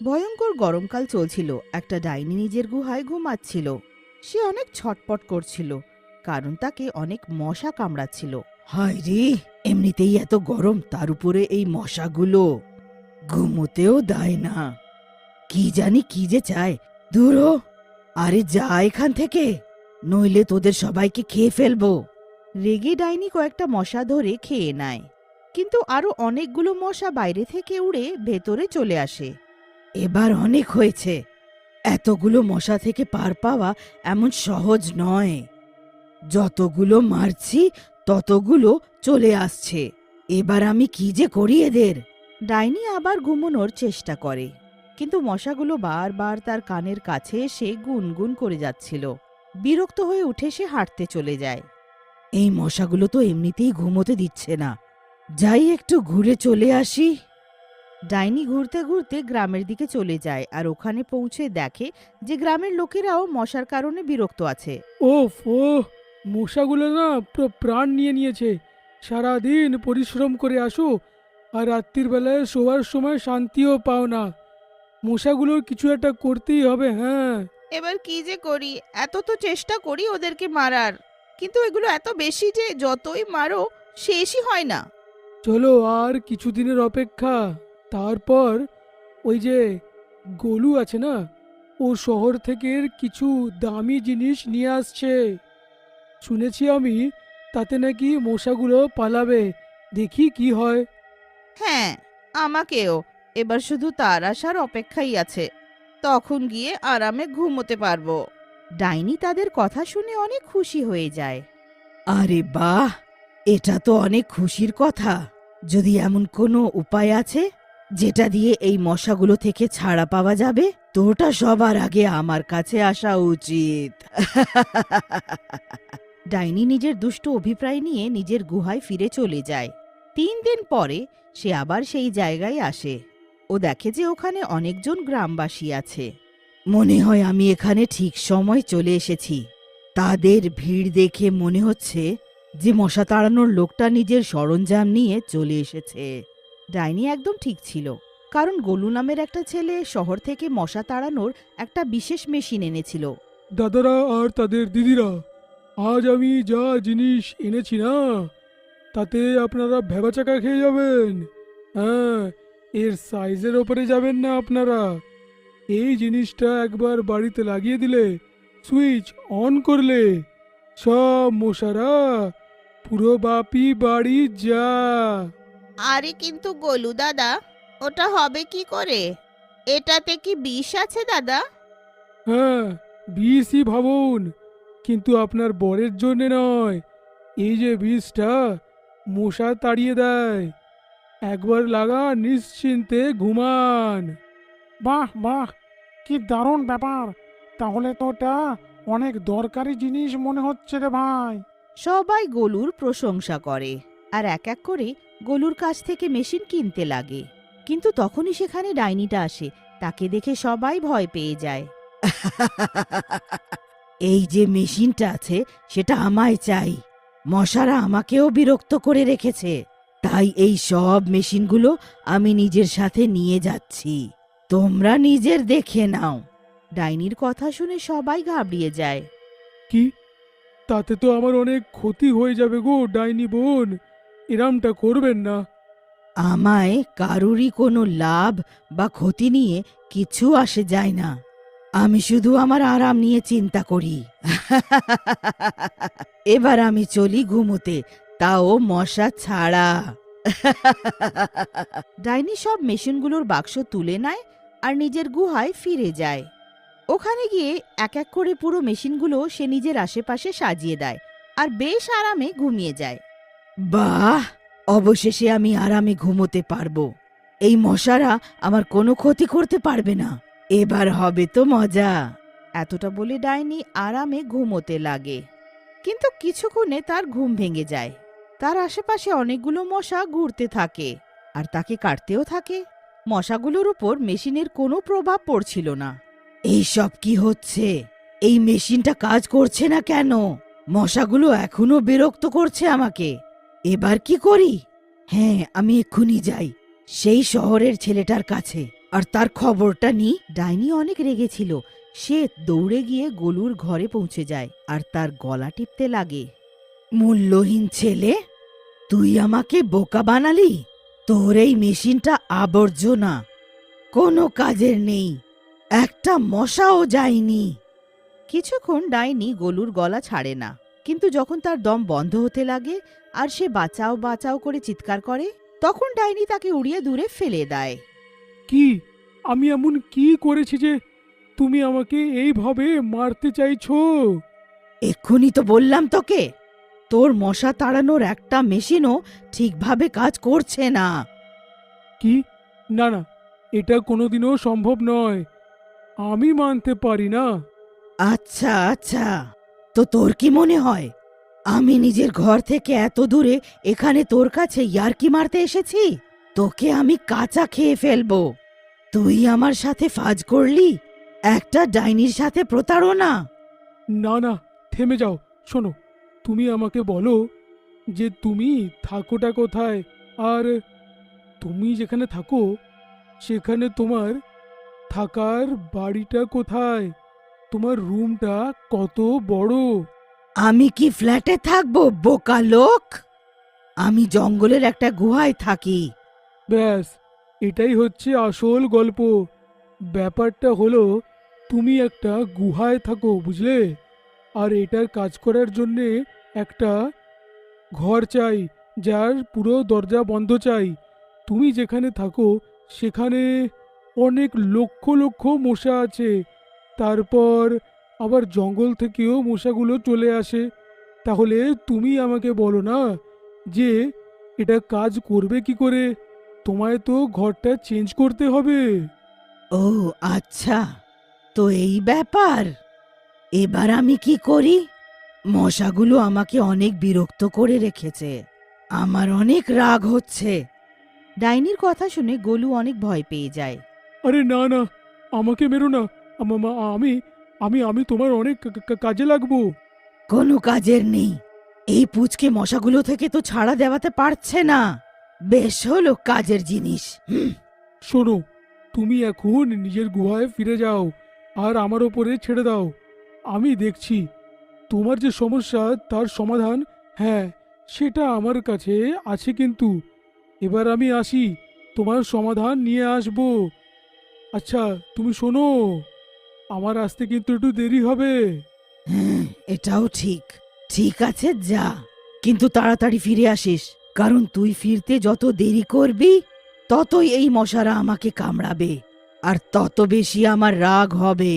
ভয়ঙ্কর গরমকাল চলছিল। একটা ডাইনি নিজের গুহায় ঘুমাচ্ছিল। সে অনেক ছটপট করছিল, কারণ তাকে অনেক মশা কামড়াচ্ছিল। হায় রে, এমনিতেই এত গরম, তার উপরে এই মশাগুলো ঘুমোতেও দেয় না। কি জানি কি যে চায়। দূর হ, আরে যা এখান থেকে, নইলে তোদের সবাইকে খেয়ে ফেলবো। রেগে ডাইনি কয়েকটা মশা ধরে খেয়ে নেয়, কিন্তু আরো অনেকগুলো মশা বাইরে থেকে উড়ে ভেতরে চলে আসে। এবার অনেক হয়েছে, এতগুলো মশা থেকে পার পাওয়া এমন সহজ নয়। যতগুলো মারছি ততগুলো চলে আসছে। এবার আমি কি যে করি এদের। ডাইনি আবার ঘুমানোর চেষ্টা করে, কিন্তু মশাগুলো বারবার তার কানের কাছে এসে গুনগুন করে যাচ্ছিল। বিরক্ত হয়ে উঠে সে হাঁটতে চলে যায়। এই মশাগুলো তো এমনিতেই ঘুমোতে দিচ্ছে না, যাই একটু ঘুরে চলে আসি। ডাইনি ঘুরতে ঘুরতে গ্রামের দিকে চলে যায়, আর ওখানে পৌঁছে দেখে যে গ্রামের লোকেরাও মশার কারণে বিরক্ত আছে। ওফ ও, মশাগুলো না পুরো প্রাণ নিয়ে নিয়েছে। সারাদিন পরিশ্রম করে আসো, আর রাত্রির বেলায় শোয়ার সময় শান্তিও পাও না। মশাগুলোর কিছু একটা করতেই হবে। হ্যাঁ, এবার কি যে করি, এত তো চেষ্টা করি ওদেরকে মারার, কিন্তু এগুলো এত বেশি যে যতই মারো শেষই হয় না। চলো আর কিছুদিনের অপেক্ষা, তারপর ওই যে গোলু আছে না, ও শহর থেকে কিছু দামি জিনিস নিয়ে আসছে। শুনেছি আমি, তাতে নাকি মশাগুলো পালাবে। দেখি কি হয়। হ্যাঁ, আমাকেও। এবার শুধু তার আসার অপেক্ষাই আছে, তখন গিয়ে আরামে ঘুমোতে পারবো। ডাইনি তাদের কথা শুনে অনেক খুশি হয়ে যায়। আরে বাহ, এটা তো অনেক খুশির কথা। যদি এমন কোনো উপায় আছে যেটা দিয়ে এই মশাগুলো থেকে ছাড়া পাওয়া যাবে, তো ওটা সবার আগে আমার কাছে আসা উচিত। ডাইনি নিজের দুষ্ট অভিপ্রায় নিয়ে নিজের গুহায় ফিরে চলে যায়। 3 দিন পরে সে আবার সেই জায়গায় আসে। ও দেখে যে ওখানে অনেকজন গ্রামবাসী আছে। মনে হয় আমি এখানে ঠিক সময় চলে এসেছি। তাদের ভিড় দেখে মনে হচ্ছে যে মশা তাড়ানোর লোকটা নিজের সরঞ্জাম নিয়ে চলে এসেছে। ডাইনি একদম ঠিক ছিল, কারণ গোলু নামের একটা ছেলে শহর থেকে মশা তাড়ানোর একটা বিশেষ মেশিন এনেছিল। দাদারা আর তাদের দিদিরা, আজ আমি যা জিনিস এনেছি না, তাতে আপনারা ভ্যাবাচাকা খেয়ে যাবেন। হ্যাঁ, এর সাইজের ওপরে যাবেন না আপনারা। এই জিনিসটা একবার বাড়িতে লাগিয়ে দিলে, সুইচ অন করলে, সব মশারা পুরো বাপি বাড়ি যা। আরে কিন্তু গোলু দাদা, ওটা হবে কি করে? এটাতে কি বিষ আছে দাদা? হ্যাঁ, বিষই ভাবুন, কিন্তু আপনার বরের জন্যে নয়। এই যে বিষটা মশা তাড়িয়ে দেয়, একবার লাগান, নিশ্চিন্তে ঘুমান। বাহ বাহ, কি দারুণ ব্যাপার! তাহলে তো ওটা অনেক দরকারি জিনিস মনে হচ্ছে রে ভাই। সবাই গোলুর প্রশংসা করে, আর এক এক করে গোলুর কাছ থেকে মেশিন কিনতে লাগে। কিন্তু তখনই সেখানে ডাইনিটা আসে। তাকে দেখে সবাই ভয় পেয়ে যায়। এই যে মেশিনটা আছে সেটা আমায় চাই। মশারা আমাকেও বিরক্ত করে রেখেছে, তাই এই সব মেশিনগুলো আমি নিজের সাথে নিয়ে যাচ্ছি। তোমরা নিজের দেখে নাও। ডাইনির কথা শুনে সবাই ঘাবড়িয়ে যায়। কি? তাতে তো আমার অনেক ক্ষতি হয়ে যাবে গো ডাইনি বোন, এরমটা করবেন না। আমায় কারুরই কোনো লাভ বা ক্ষতি নিয়ে কিছু আসে যায় না। আমি শুধু আমার আরাম নিয়ে চিন্তা করি। এবার আমি চলি ঘুমোতে, তাও মশা ছাড়া। ডাইনি সব মেশিনগুলোর বাক্স তুলে নেয় আর নিজের গুহায় ফিরে যায়। ওখানে গিয়ে এক এক করে পুরো মেশিনগুলো সে নিজের আশেপাশে সাজিয়ে দেয় আর বেশ আরামে ঘুমিয়ে যায়। বাহ, অবশেষে আমি আরামে ঘুমোতে পারবো। এই মশারা আমার কোনো ক্ষতি করতে পারবে না। এবার হবে তো মজা। এতটা বলে ডাইনি আরামে ঘুমোতে লাগে। কিন্তু কিছুক্ষণে তার ঘুম ভেঙে যায়। তার আশেপাশে অনেকগুলো মশা ঘুরতে থাকে আর তাকে কাটতেও থাকে। মশাগুলোর উপর মেশিনের কোনো প্রভাব পড়ছিল না। এইসব কি হচ্ছে? এই মেশিনটা কাজ করছে না কেন? মশাগুলো এখনো বিরক্ত করছে আমাকে। এবার কি করি? হ্যাঁ, আমি এক্ষুনি যাই সেই শহরের ছেলেটার কাছে আর তার খবরটা নি। ডাইনি অনেক রেগেছিল। সে দৌড়ে গিয়ে গোলুর ঘরে পৌঁছে যায় আর তার গলা টিপতে লাগে। মূল্যহীন ছেলে, তুই আমাকে বোকা বানালি। তোর এই মেশিনটা আবর্জনা, কোনো কাজের নেই, একটা মশাও যায়নি। কিছুক্ষণ ডাইনি গোলুর গলা ছাড়ে না, কিন্তু যখন তার দম বন্ধ হতে লাগে আর সে বাঁচাও বাঁচাও করে চিৎকার করে, তখন ডাইনি তাকে উড়িয়ে দূরে ফেলে দেয়। কি আমি এমন কি করেছি যে তুমি আমাকে এইভাবে মারতে চাইছো? এক্ষুনি তো বললাম তোকে, তোর মশা তাড়ানোর একটা মেশিনও ঠিকভাবে কাজ করছে না। কি? না না, এটা কোনোদিনও সম্ভব নয়, আমি মানতে পারি না। আচ্ছা আচ্ছা, তো তোর কি মনে হয় আমি নিজের ঘর থেকে এত দূরে এখানে তোর কাছে ইয়ার্কি মারতে এসেছি? তোকে আমি কাঁচা খেয়ে ফেলবো। তুই আমার সাথে ফাজ করলি, একটা ডাইনির সাথে প্রতারণা। না না, থেমে যাও। শোনো, তুমি আমাকে বলো যে তুমি থাকোটা কোথায়, আর তুমি যেখানে থাকো সেখানে তোমার থাকার বাড়িটা কোথায়, তোমার রুমটা কত বড়? আমি কি ফ্ল্যাটে থাকবো, বোকা লোক? আমি জঙ্গলের একটা গুহায় থাকি। ব্যাস, এটাই হচ্ছে আসল গল্প। ব্যাপারটা হলো তুমি একটা গুহায় থাকো, বুঝলে? আর এটার কাজ করার জন্যে একটা ঘর চাই, যার পুরো দরজা বন্ধ চাই। তুমি যেখানে থাকো সেখানে অনেক লক্ষ লক্ষ মশা আছে। তারপর আবার জঙ্গল থেকেও মশাগুলো চলে আসে। তাহলে তুমি আমাকে বলো না যে এটা কাজ করবে কি করে? তোমায় তো ঘরটা চেঞ্জ করতে হবে। ও আচ্ছা, তো এই ব্যাপার। এবার আমি কি করি? মশাগুলো আমাকে অনেক বিরক্ত করে রেখেছে, আমার অনেক রাগ হচ্ছে। ডাইনির কথা শুনে গোলু অনেক ভয় পেয়ে যায়। আরে না না, আমাকে মেরো না। আমি আমি আমি তোমার অনেক কাজে লাগবো। কোনো কাজের নেই, এই পুচকে মশাগুলো থেকে তো ছাড়া দেওয়াতে পারছে না। বেশ হলো কাজের জিনিস। শোনো, তুমি এখন নিজের গুহায় ফিরে যাও আর আমার ওপরে ছেড়ে দাও। আমি দেখছি তোমার যে সমস্যা তার সমাধান, হ্যাঁ, সেটা আমার কাছে আছে। কিন্তু এবার আমি আসি, তোমার সমাধান নিয়ে আসব। আচ্ছা, তুমি শোনো, আমার আসতে কিন্তু একটু দেরি হবে। হ্যাঁ, এটাও ঠিক। ঠিক আছে, যা, কিন্তু তাড়াতাড়ি ফিরে আসিস, কারণ তুই ফিরতে যত দেরি করবি ততই এই মশারা আমাকে কামড়াবে আর তত বেশি আমার রাগ হবে।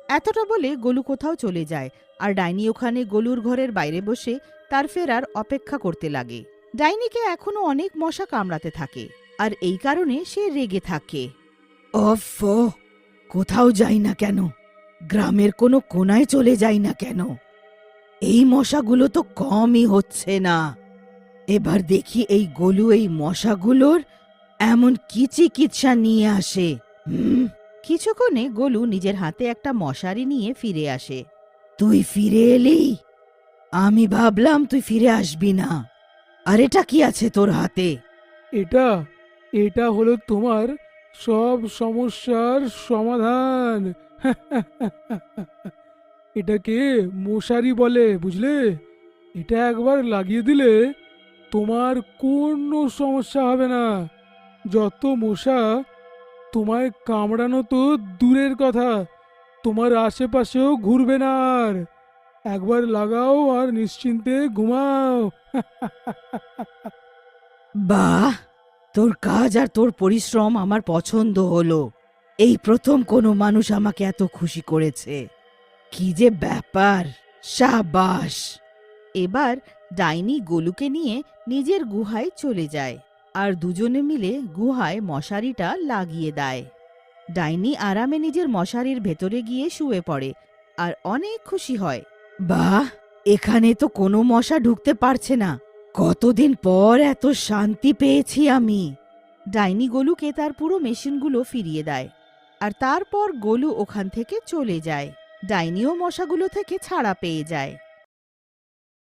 এতটা বলে গোলু কোথাও চলে যায় আর ডাইনি ওখানে গোলুর ঘরের বাইরে বসে তার ফেরার অপেক্ষা করতে লাগে। ডাইনিকে এখনো অনেক মশা কামড়াতে থাকে আর এই কারণে সে রেগে থাকে। ওফো, কোথাও যাই না কেন, গ্রামের কোনো কোনায় চলে যাই না কেন, এই মশাগুলো তো কমই হচ্ছে না। এবার দেখি এই গোলু এই মশাগুলোর এমন কি চিকিৎসা নিয়ে আসে। কিছুক্ষণে গোলু নিজের হাতে একটা মশারি নিয়ে ফিরে আসে। তুই ফিরে এলি? আমি ভাবলাম তুই ফিরে আসবি না। আর এটা কি আছে তোর হাতে? এটা এটা হলো তোমার সব সমস্যার সমাধান। এটাকে মশারি বলে, বুঝলে? এটা একবার লাগিয়ে দিলে তোমার কোনো সমস্যা হবে না। যত মশা তোমায় কামড়ানো তো দূরের কথা, তোমার আশেপাশেও ঘুরবে না আর। একবার লাগাও আর নিশ্চিন্তে ঘুমাও। বাহ, তোর কাজ আর তোর পরিশ্রম আমার পছন্দ হলো। এই প্রথম কোনো মানুষ আমাকে এত খুশি করেছে। কি যে ব্যাপার, শাবাশ। এবার ডাইনি গোলুকে নিয়ে নিজের গুহায় চলে যায় আর দুজনে মিলে গুহায় মশারিটা লাগিয়ে দেয়। ডাইনি আরামে নিজের মশারির ভেতরে গিয়ে শুয়ে পড়ে আর অনেক খুশি হয়। বাহ, এখানে তো কোনো মশা ঢুকতে পারছে না। কতদিন পর এত শান্তি পেয়েছি আমি। ডাইনি গোলুকে তার পুরো মেশিনগুলো ফিরিয়ে দেয় আর তারপর গোলু ওখান থেকে চলে যায়। ডাইনিও মশাগুলো থেকে ছাড়া পেয়ে যায়।